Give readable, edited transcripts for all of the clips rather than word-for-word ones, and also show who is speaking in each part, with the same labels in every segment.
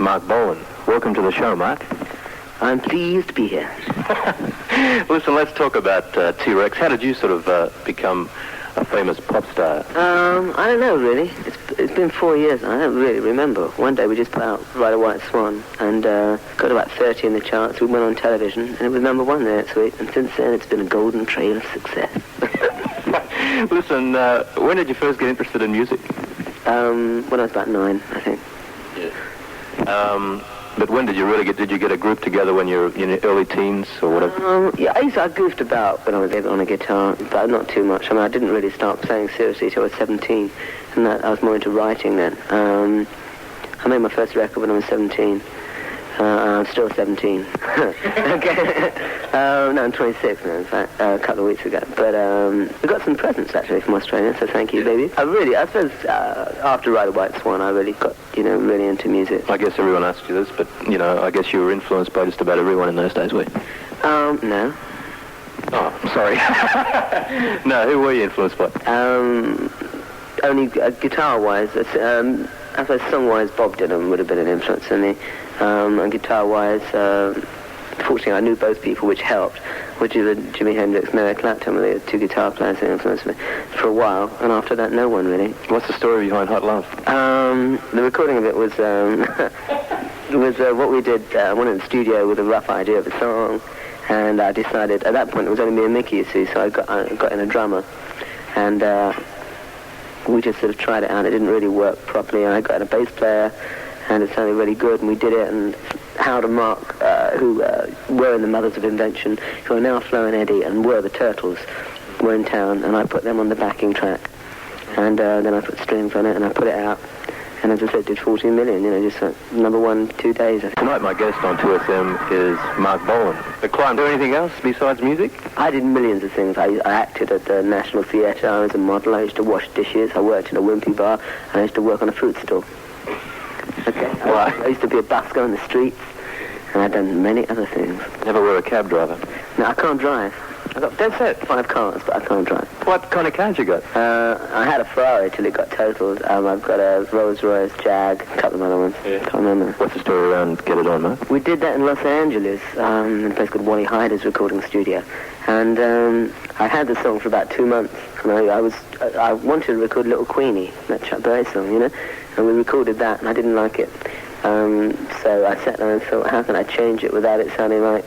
Speaker 1: Marc Bolan. Welcome to the show, Marc.
Speaker 2: I'm pleased to be here.
Speaker 1: Listen, let's talk about T.rex. How did you sort of become a famous pop star?
Speaker 2: I don't know, really. It's been 4 years. I don't really remember. One day we just put out Ride a White Swan and got about 30 in the charts. We went on television and it was #1 there next week. And since then it's been a golden trail of success.
Speaker 1: Listen, when did you first get interested in music?
Speaker 2: When I was about 9, I think.
Speaker 1: Yeah. But when did you really did you get a group together when you were in your early teens or whatever?
Speaker 2: Yeah, I goofed about when I was on a guitar, but not too much. I mean, I didn't really start playing seriously until I was 17, and I was more into writing then. I made my first record when I was 17. I'm still 17. Okay. No, I'm 26 now, in fact, a couple of weeks ago. But we got some presents, actually, from Australia, so thank you, baby. I suppose, after Ride a White Swan, I really got, really into music.
Speaker 1: I guess everyone asks you this, but, I guess you were influenced by just about everyone in those days, were you?
Speaker 2: No.
Speaker 1: Oh, sorry. No, who were you influenced by?
Speaker 2: Only guitar-wise, I suppose song-wise, Bob Dylan would have been an influence on me. And guitar-wise, fortunately I knew both people, which helped, which is Jimi Hendrix and Eric Clapton, were the two guitar players who influenced me for a while, and after that, no one really.
Speaker 1: What's the story behind Hot Love?
Speaker 2: The recording of it was what we did. I went in the studio with a rough idea of a song, and I decided, at that point it was only me and Mickey, you see, so I got in a drummer, and we just sort of tried it out. It didn't really work properly, and I got in a bass player, and it sounded really good, and we did it, and Howard and Marc, who were in the Mothers of Invention, who are now Flo and Eddie, and were the Turtles, were in town, and I put them on the backing track, and then I put strings on it, and I put it out, and as I said, did 14 million, just #1 2 days.
Speaker 1: Tonight my guest on 2SM is Marc Bolan. Clive, do anything else besides music?
Speaker 2: I did millions of things. I acted at the National Theatre, I was a model, I used to wash dishes, I worked in a wimpy bar, and I used to work on a fruit stall. Okay. I used to be a busker on the streets, and I've done many other things.
Speaker 1: Never were a cab driver?
Speaker 2: No, I can't drive. I've got
Speaker 1: That's it.
Speaker 2: 5 cars, but I can't drive.
Speaker 1: What kind of cars you got?
Speaker 2: I had a Ferrari till it got totaled. I've got a Rolls Royce, Jag, a couple of other ones.
Speaker 1: Yeah.
Speaker 2: Can't remember.
Speaker 1: What's the story around Get It On, man?
Speaker 2: We did that in Los Angeles, in a place called Wally Hyder's recording studio. And I had the song for about 2 months. And I wanted to record Little Queenie, that Chuck Berry song, And we recorded that, and I didn't like it. So I sat there and thought, how can I change it without it sounding like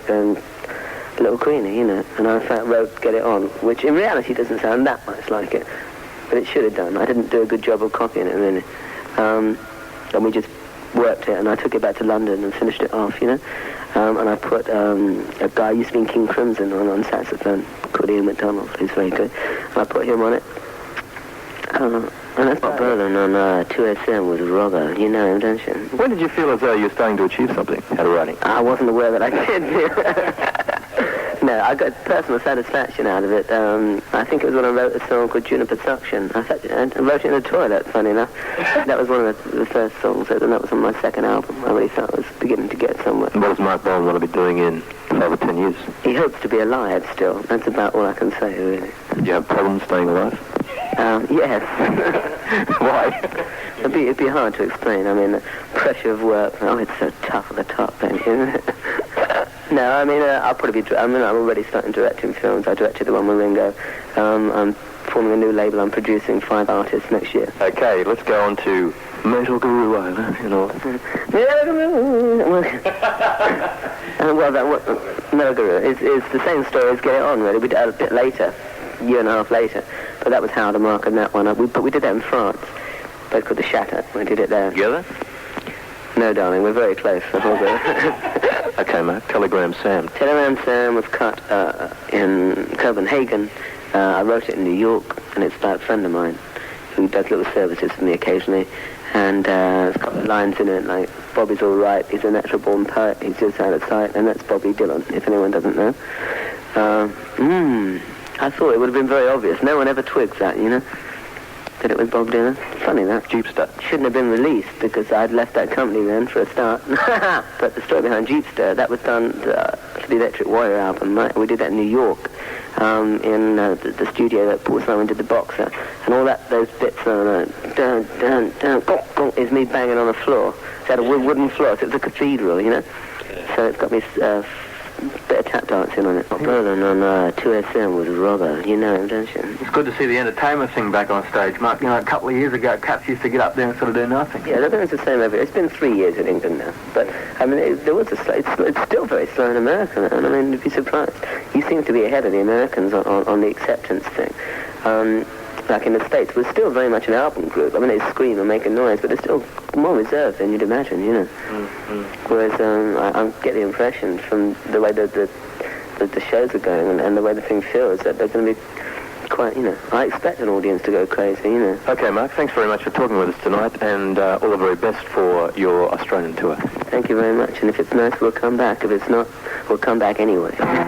Speaker 2: Little Queenie, And I, in fact, wrote Get It On, which in reality doesn't sound that much like it. But it should have done. I didn't do a good job of copying it, really. And we just worked it, and I took it back to London and finished it off, And I put a guy who used to be in King Crimson on saxophone, called Ian McDonald, who's very good. And I put him on it. And that's my brother on 2SM was Robbo. You know him, don't you?
Speaker 1: When did you feel as though you were starting to achieve something out of writing?
Speaker 2: I wasn't aware that I did. No, I got personal satisfaction out of it. I think it was when I wrote a song called Juniper Suction. I wrote it in the toilet, funny enough. That was one of the first songs, and that was on my second album. I really felt I was beginning to get somewhere.
Speaker 1: What does Marc Bolan want to be doing in 5 or 10 years?
Speaker 2: He hopes to be alive still. That's about all I can say, really.
Speaker 1: Do you have problems staying alive?
Speaker 2: Yes.
Speaker 1: Why?
Speaker 2: It'd be hard to explain. I mean, the pressure of work. Oh, it's so tough at the top, then, isn't it? No, I mean, I'll probably be... I'm already starting directing films. I directed the one with Ringo. I'm forming a new label. I'm producing 5 artists next year.
Speaker 1: Okay, let's go on to Metal Guru Island,
Speaker 2: Metal Guru is the same story as Get It On, really. We did it a bit later, a year and a half later. But that was Howard and Marc and that one. But we did that in France. A place called the Chateau. We did it there.
Speaker 1: Together?
Speaker 2: No, darling, we're very close.
Speaker 1: Okay, Marc. Telegram Sam.
Speaker 2: Telegram Sam was cut in Copenhagen. I wrote it in New York, and it's about a friend of mine who does little services for me occasionally. And it's got lines in it like, Bobby's all right, he's a natural-born poet, he's just out of sight, and that's Bobby Dylan, if anyone doesn't know. I thought it would have been very obvious. No one ever twigs that, that it was Bob Dylan. Funny that.
Speaker 1: Jeepster.
Speaker 2: Shouldn't have been released because I'd left that company then for a start. But the story behind Jeepster, that was done for the Electric Warrior album. Right? We did that in New York, in the studio that Paul Simon did the Boxer, and all those bits on dun dun dun gong, gong, is me banging on the floor. It's had a wooden floor, so it was a cathedral, you know. So it's got me bit of tap dancing on it. Bolan on 2SM was rubber, you know, don't you?
Speaker 3: It's good to see the entertainment thing back on stage, Mark. You know, a couple of years ago, Cats used to get up there and sort of do nothing.
Speaker 2: Yeah, I don't think it's the same over here. It's been 3 years in England now. But, I mean, it's still very slow in America, and I mean, you'd be surprised. You seem to be ahead of the Americans on the acceptance thing. Like in the States, we're still very much an album group. I mean, they scream and make a noise, but they're still more reserved than you'd imagine, you know. Whereas I get the impression from the way that the shows are going and the way the thing feels that they're going to be quite, you know, I expect an audience to go crazy, you know.
Speaker 1: Okay, Mark, thanks very much for talking with us tonight, and all the very best for your Australian tour.
Speaker 2: Thank you very much, and if it's nice, we'll come back. If it's not, we'll come back anyway.